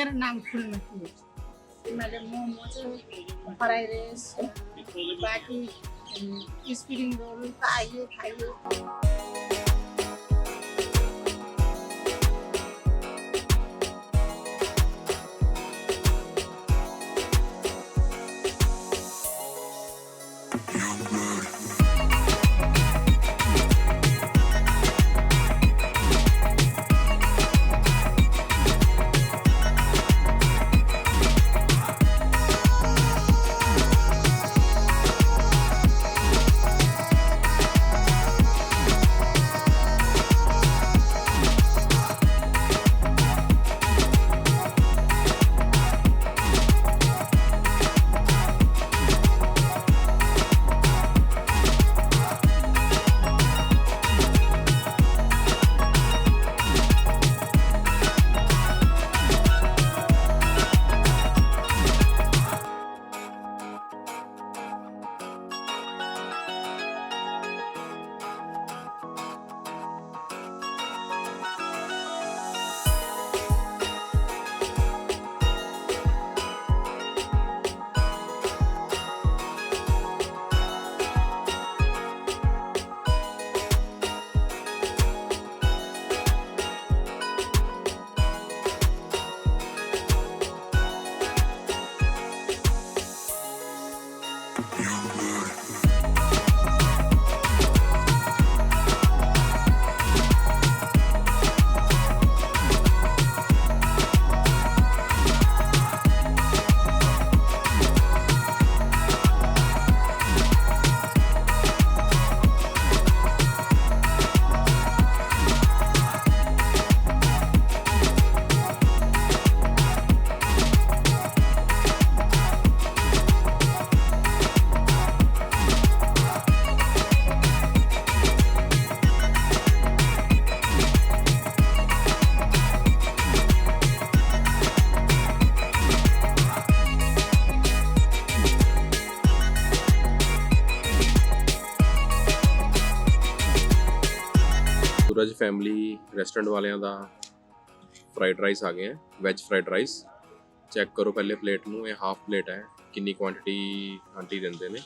मेरो नाम फुलमती हो। मैले मोमो चाहिँ फ्राई राइस बाँकी स्प्रिङ रोल खाइयो। सूरज फैमिली रेस्टोरेंट वालियां दा फ्राइड राइस आ गए हैं वैज फ्राइड राइस चेक करो पहले प्लेट में ये हाफ प्लेट है कितनी क्वांटिटी आंटी देंदे ने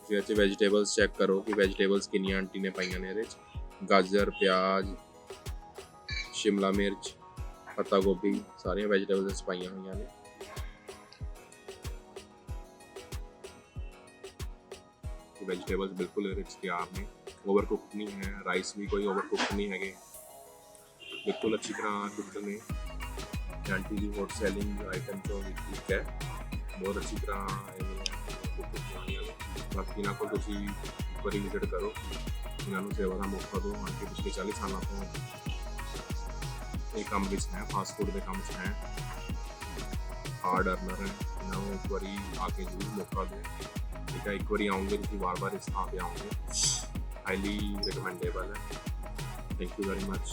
फिर अच्छे वेजिटेबल्स चेक करो कि वेजिटेबल्स कितनी आंटी ने पाइयां ने इहदे च गाजर प्याज शिमला मिर्च पत्ता गोभी सारियां वेजिटेबल्स पाइयां हुई ने वेजिटेबल्स बिल्कुल इहदे च तैयार ने ओवर कुक नहीं है राइस भी कोई ओवर कुक नहीं है बिल्कुल अच्छी तरह कुक ने आंटी की हॉट सेलिंग आइटम जो ठीक है बहुत अच्छी तरह बाकी इन्हों को एक बार विजिट करो इन्होंने सेवा का मौका दो आंटी पिछले 40 सालों तो ये काम है फास्ट फूड के काम है हार्ड अर्नर है इन्होंने एक बार आके जरूर मौका दो ठीक है एक बार आऊँगे तुम बार बार इस थां पर आओगे हाईली रिकमेंडेबल है थैंक यू वेरी मच